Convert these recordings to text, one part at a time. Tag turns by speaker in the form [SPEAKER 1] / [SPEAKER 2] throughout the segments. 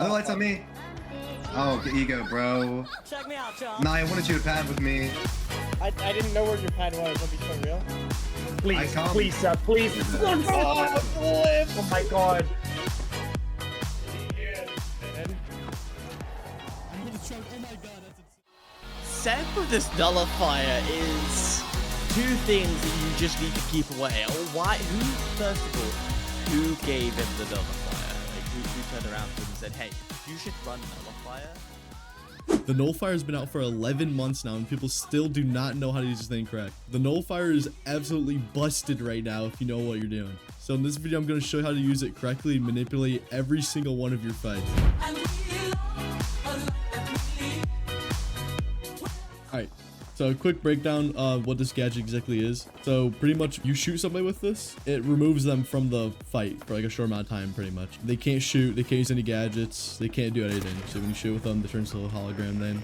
[SPEAKER 1] Oh, it's on me. Oh, the ego, bro.
[SPEAKER 2] Check me out, John.
[SPEAKER 1] Nah, I wanted you to pad with me.
[SPEAKER 3] I didn't know where your pad was. I'll be so real.
[SPEAKER 4] Please, please, please.
[SPEAKER 3] Oh, flip.
[SPEAKER 4] Oh my god.
[SPEAKER 2] Set with this nullifier is two things that you just need to keep away. Why? Who, first of all, who gave him the nullifier? Like, who turned around to him and said, hey, you should run nullifier?
[SPEAKER 5] The nullifier has been out for 11 months now, and people still do not know how to use this thing correct. The nullifier is absolutely busted right now if you know what you're doing. So in this video, I'm going to show you how to use it correctly and manipulate every single one of your fights. Alright, so a quick breakdown of what this gadget exactly is. So pretty much you shoot somebody with this, it removes them from the fight for like a short amount of time pretty much. They can't shoot, they can't use any gadgets, they can't do anything. So when you shoot with them, they turn into a hologram then,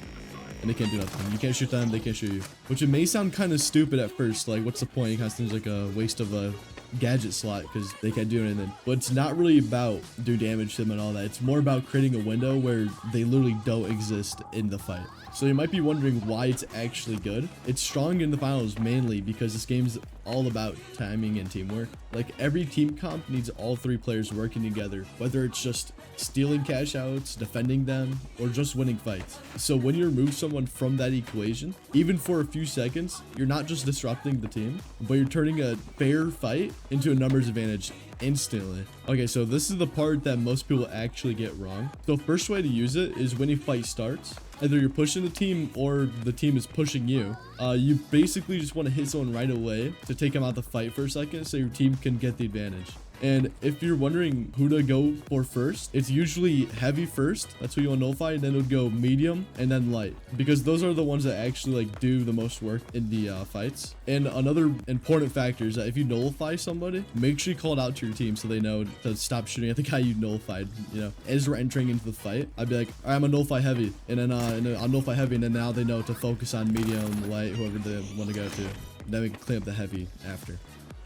[SPEAKER 5] and they can't do nothing. You can't shoot them, they can't shoot you. Which it may sound kind of stupid at first, like what's the point? It kind of seems like a waste of a gadget slot because they can't do anything. But it's not really about do damage to them and all that. It's more about creating a window where they literally don't exist in the fight. So you might be wondering why it's actually good. It's strong in the finals mainly because this game's all about timing and teamwork. Like every team comp needs all three players working together, whether it's just stealing cash outs, defending them, or just winning fights. So when you remove someone from that equation, even for a few seconds, you're not just disrupting the team, but you're turning a fair fight into a numbers advantage instantly. Okay, so this is the part that most people actually get wrong. The first way to use it is when a fight starts, either you're pushing the team or the team is pushing you. You basically just want to hit someone right away to take them out the fight for a second so your team can get the advantage. And if you're wondering who to go for first, it's usually heavy first. That's who you want to nullify. And then it would go medium and then light, because those are the ones that actually like do the most work in the fights. And another important factor is that if you nullify somebody, make sure you call it out to your team so they know to stop shooting at the guy you nullified. You know, as we're entering into the fight, I'd be like, all right, I'm gonna nullify heavy, and then I'll nullify heavy, and then now they know to focus on medium, light, whoever they want to go to. Then we can clean up the heavy after.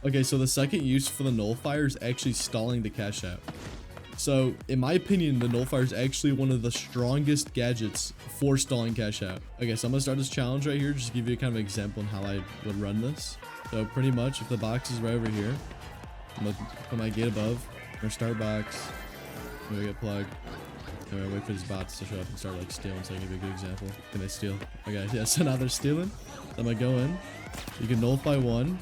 [SPEAKER 5] Okay, so the second use for the nullifier is actually stalling the cash out. So in my opinion, the nullifier is actually one of the strongest gadgets for stalling cash out. Okay, so I'm gonna start this challenge right here, just to give you a kind of example on how I would run this. So pretty much if the box is right over here, I'm gonna put my gate above, I'm gonna start box, I'm gonna get plugged. I'm gonna wait for these bots to show up and start like stealing, so I give you a good example. Can they steal? Okay, yeah, so now they're stealing. So I'm gonna go in, you can nullify one.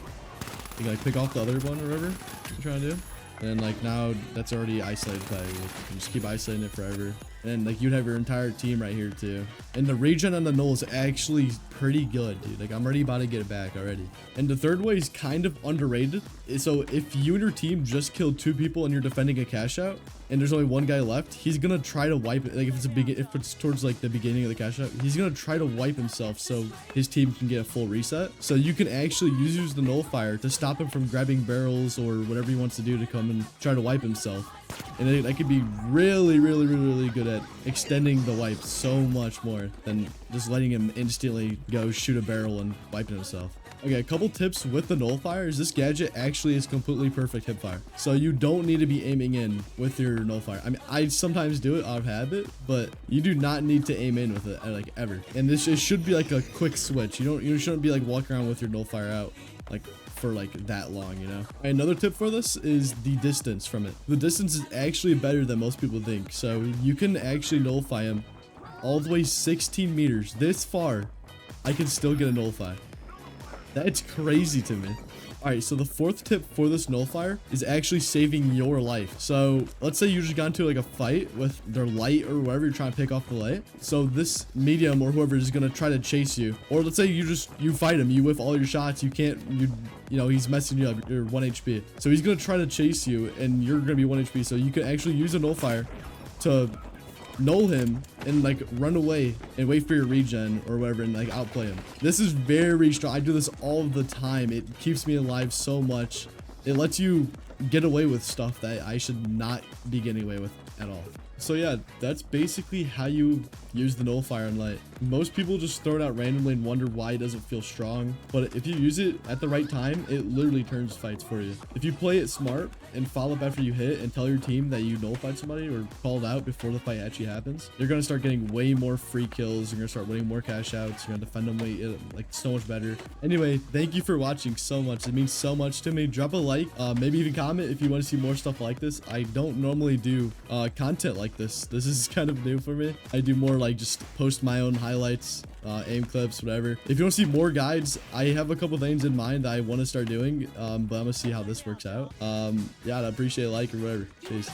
[SPEAKER 5] You can like pick off the other one or whatever you're trying to do. And like now that's already isolated by you. You can just keep isolating it forever. And like you'd have your entire team right here too. And the regen on the null is actually pretty good, dude. Like I'm already about to get it back already. And the third way is kind of underrated. So if you and your team just killed 2 people and you're defending a cash out and there's only 1 guy left, he's gonna try to wipe it. Like if it's towards like the beginning of the cash out, he's gonna try to wipe himself so his team can get a full reset. So you can actually use the nullifier to stop him from grabbing barrels or whatever he wants to do to come and try to wipe himself. And that could be really good at extending the wipe so much more than just letting him instantly go shoot a barrel and wiping himself. Okay, a couple tips with the nullifier is this gadget actually is completely perfect hipfire. So you don't need to be aiming in with your nullifier. I mean, I sometimes do it out of habit, but you do not need to aim in with it like ever. And it should be like a quick switch. You shouldn't be like walking around with your nullifier out like for like that long, you know. Another tip for this is the distance from it. The distance is actually better than most people think. So you can actually nullify him all the way 16 meters. This far, I can still get a nullify. That's crazy to me. All right, so the fourth tip for this nullifier is actually saving your life. So let's say you just got into like a fight with their light or whatever, you're trying to pick off the light. So this medium or whoever is gonna try to chase you. Or let's say you fight him, you whiff all your shots, you know, he's messing you up, you're 1 HP. So he's gonna try to chase you and you're gonna be 1 HP. So you can actually use a nullifier to null him and like run away and wait for your regen or whatever and like outplay him. This is very strong. I do this all the time. It keeps me alive so much. It lets you get away with stuff that I should not be getting away with at all. So yeah, that's basically how you use the nullifier in light. Most people just throw it out randomly and wonder why it doesn't feel strong. But if you use it at the right time, it literally turns fights for you. If you play it smart and follow up after you hit and tell your team that you nullified somebody or called out before the fight actually happens, you're going to start getting way more free kills. You're going to start winning more cash outs. You're going to defend them like so much better. Anyway, thank you for watching so much. It means so much to me. Drop a like, maybe even comment if you want to see more stuff like this. I don't normally do content like this. This is kind of new for me. I do more like just post my own highlights, aim clips, whatever. If you want to see more guides, I have a couple things in mind that I want to start doing, but I'm gonna see how this works out. Yeah, I'd appreciate a like or whatever. Peace.